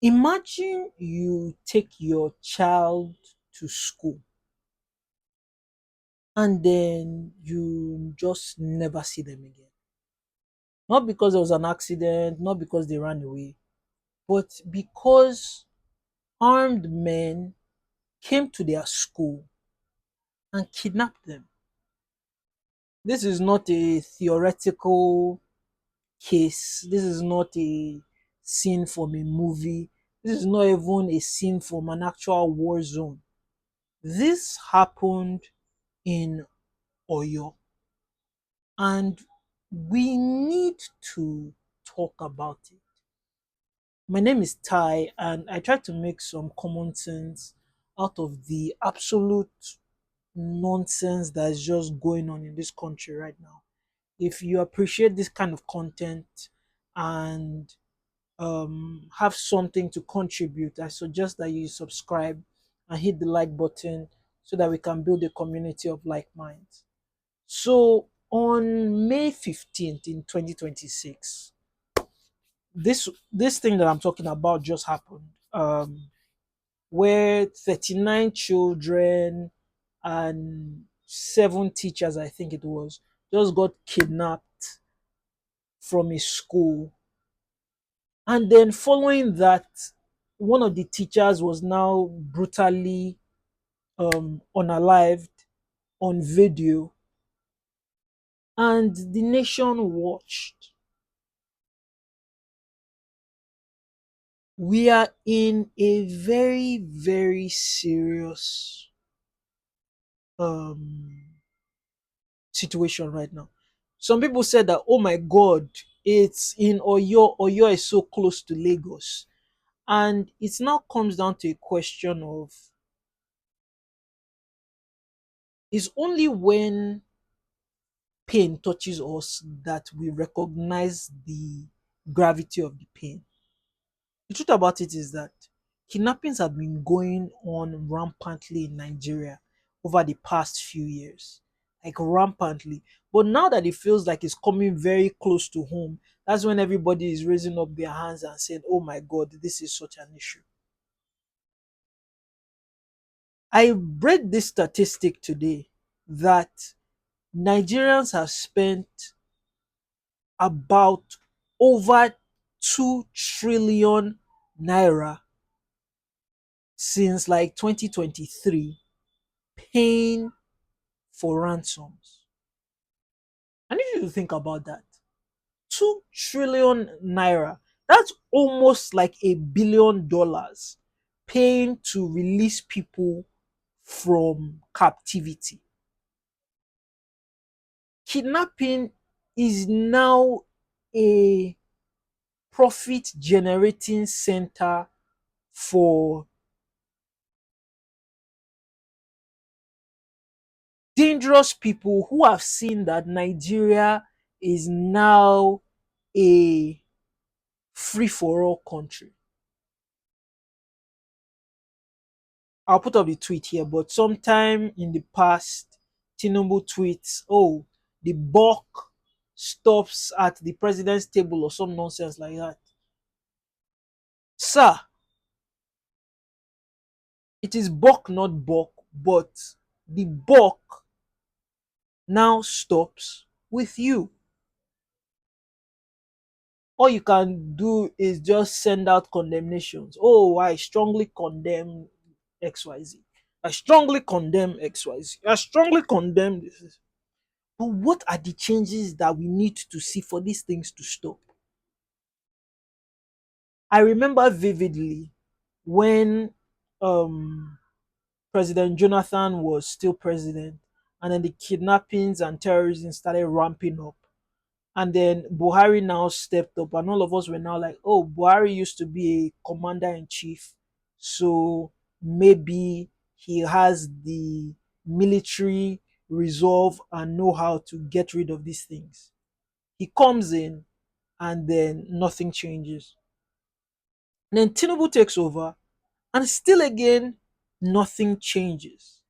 Imagine you take your child to school and then you just never see them again. Not because there was an accident, not because they ran away, but because armed men came to their school and kidnapped them. This is not a theoretical case. This is not a scene from a movie. This is not even a scene from an actual war zone. This happened in Oyo, and we need to talk about it. My name is Ty, and I try to make some common sense out of the absolute nonsense that is just going on in this country right now. If you appreciate this kind of content and have something to contribute, I suggest that you subscribe and hit the like button so that we can build a community of like minds. So, on May 15th in 2026, this thing that I'm talking about just happened. Where 39 children and seven teachers, I think it was, just got kidnapped from a school. And then following that, one of the teachers was now brutally unalived on video, and the nation watched. We are in a very, very serious um, situation right now. Some people said that, oh my God, it's in Oyo. Oyo is so close to Lagos. And it now comes down to a question of, it's only when pain touches us that we recognize the gravity of the pain. The truth about it is that kidnappings have been going on rampantly in Nigeria over the past few years. Like rampantly. But now that it feels like it's coming very close to home, that's when everybody is raising up their hands and saying, oh my God, this is such an issue. I read this statistic today that Nigerians have spent about over 2 trillion naira since like 2023 paying for ransoms. I need you to think about that. 2 trillion naira. That's almost like $1 billion paying to release people from captivity. Kidnapping is now a profit generating center for dangerous people who have seen that Nigeria is now a free for all country. I'll put up the tweet here, but sometime in the past, Tinubu tweets, oh, the buck stops at the president's table or some nonsense like that. Sir, it is buck, not buck, but the buck now stops with you. All you can do is just send out condemnations. Oh, I strongly condemn XYZ. I strongly condemn XYZ. I strongly condemn this. But what are the changes that we need to see for these things to stop? I remember vividly when um, President Jonathan was still president, and then the kidnappings and terrorism started ramping up. And then Buhari now stepped up, and all of us were now like, oh, Buhari used to be a commander in chief. So maybe he has the military resolve and know how to get rid of these things. He comes in and then nothing changes. And then Tinubu takes over, and still again, nothing changes.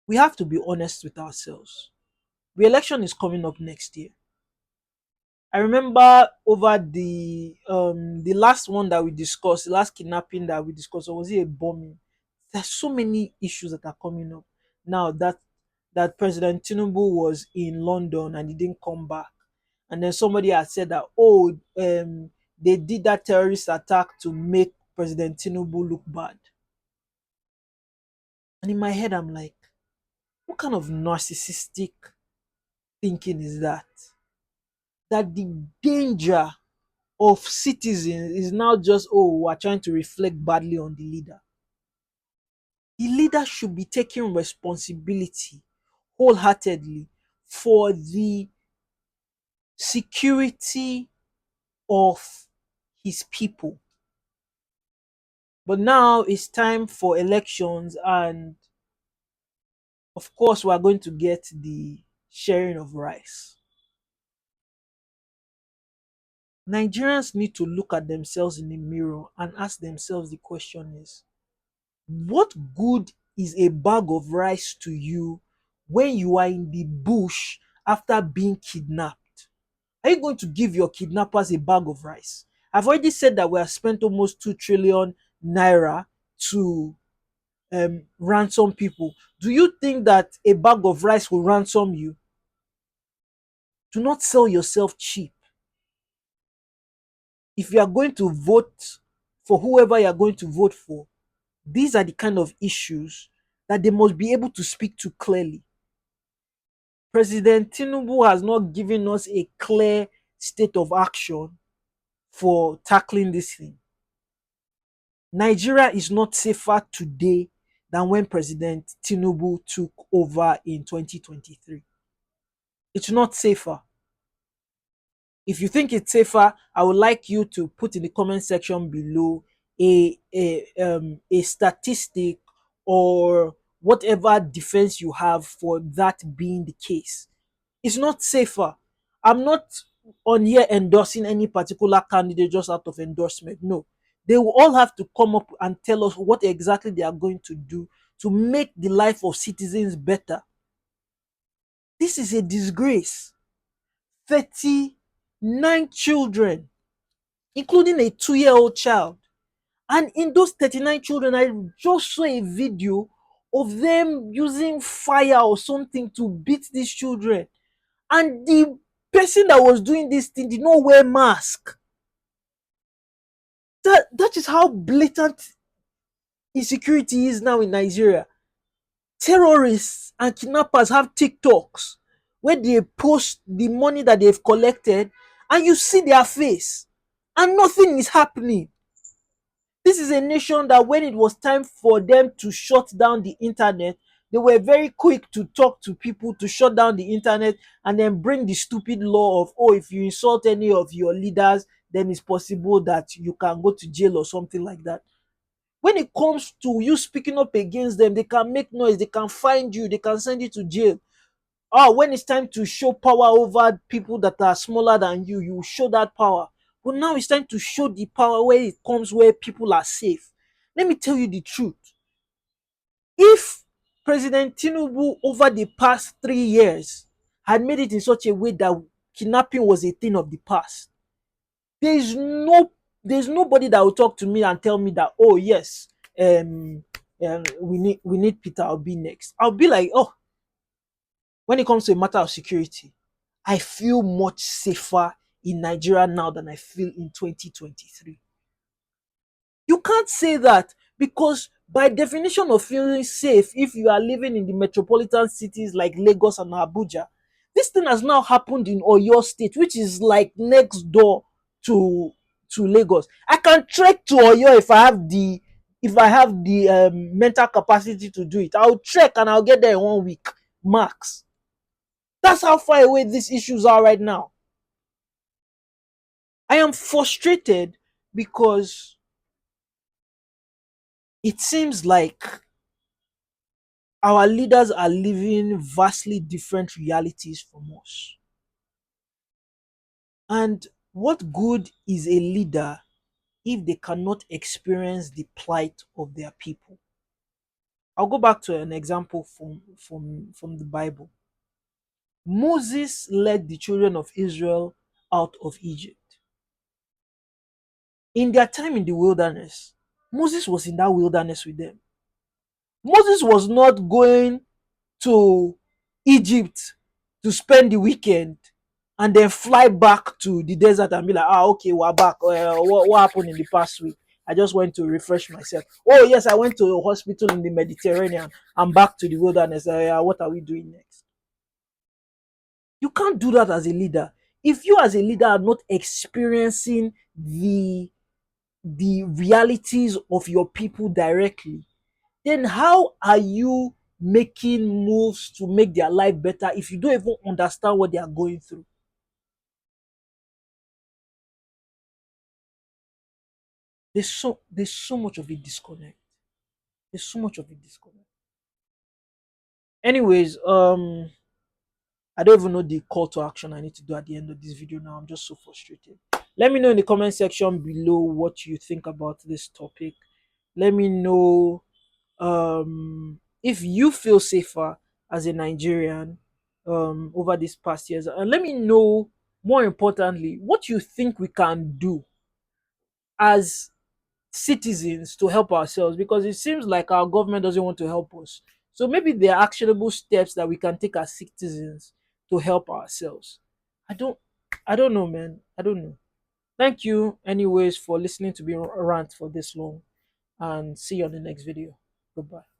We have to be honest with ourselves. Re election is coming up next year. I remember over the last one that we discussed, the last kidnapping that we discussed, or was it a bombing? There's so many issues that are coming up now that President Tinubu was in London and he didn't come back. And then somebody had said that, oh, they did that terrorist attack to make President Tinubu look bad. And in my head, I'm like, what kind of narcissistic thinking is that? That the danger of citizens is now just, oh, we're trying to reflect badly on the leader. The leader should be taking responsibility wholeheartedly for the security of his people. But now it's time for elections, and of course, we are going to get the sharing of rice. Nigerians need to look at themselves in the mirror and ask themselves the question is, what good is a bag of rice to you when you are in the bush after being kidnapped? Are you going to give your kidnappers a bag of rice? I've already said that we have spent almost 2 trillion naira to ransom people. Do you think that a bag of rice will ransom you? Do not sell yourself cheap. If you are going to vote for whoever you are going to vote for, these are the kind of issues that they must be able to speak to clearly. President Tinubu has not given us a clear state of action for tackling this thing. Nigeria is not safer today than when President Tinubu took over in 2023. It's not safer. If you think it's safer, I would like you to put in the comment section below a statistic or whatever defense you have for that being the case. It's not safer. I'm not on here endorsing any particular candidate just out of endorsement. No. They will all have to come up and tell us what exactly they are going to do to make the life of citizens better. This is a disgrace. 39 children, including a 2-year-old child. And in those 39 children, I just saw a video of them using fire or something to beat these children. And the person that was doing this thing did not wear mask. That is how blatant insecurity is now in Nigeria. Terrorists and kidnappers have TikToks where they post the money that they've collected and you see their face and nothing is happening. This is a nation that when it was time for them to shut down the internet, they were very quick to talk to people to shut down the internet and then bring the stupid law of, oh, if you insult any of your leaders, then it's possible that you can go to jail or something like that. When it comes to you speaking up against them, they can make noise, they can find you, they can send you to jail. When it's time to show power over people that are smaller than you, you show that power. But now it's time to show the power where it comes where people are safe. Let me tell you the truth. If President Tinubu over the past 3 years had made it in such a way that kidnapping was a thing of the past, there's no there's nobody that will talk to me and tell me that, oh yes, we need Peter Obi next. I'll be like, oh, when it comes to a matter of security, I feel much safer in Nigeria now than I feel in 2023. You can't say that because by definition of feeling safe, if you are living in the metropolitan cities like Lagos and Abuja, this thing has now happened in Oyo State, which is like next door to Lagos. I can trek to Oyo if I have the mental capacity to do it. I'll trek and I'll get there in 1 week max. That's how far away these issues are right now. I am frustrated because it seems like our leaders are living vastly different realities from us. And what good is a leader if they cannot experience the plight of their people? I'll go back to an example from the Bible. Moses led the children of Israel out of Egypt. In their time in the wilderness, Moses was in that wilderness with them. Moses was not going to Egypt to spend the weekend and then fly back to the desert and be like, okay, we're back. What happened in the past week? I just went to refresh myself. Oh, yes, I went to a hospital in the Mediterranean. I'm back to the wilderness. What are we doing next? You can't do that as a leader. If you as a leader are not experiencing the realities of your people directly, then how are you making moves to make their life better if you don't even understand what they are going through? There's so much of a disconnect. There's so much of a disconnect. Anyways, I don't even know the call to action I need to do at the end of this video now. I'm just so frustrated. Let me know in the comment section below what you think about this topic. Let me know if you feel safer as a Nigerian over these past years, and let me know more importantly what you think we can do as citizens to help ourselves, because it seems like our government doesn't want to help us. So maybe there are actionable steps that we can take as citizens to help ourselves. I don't i don't know, man. I don't know. Thank you anyways for listening to me rant for this long, and see you on the next video. Goodbye.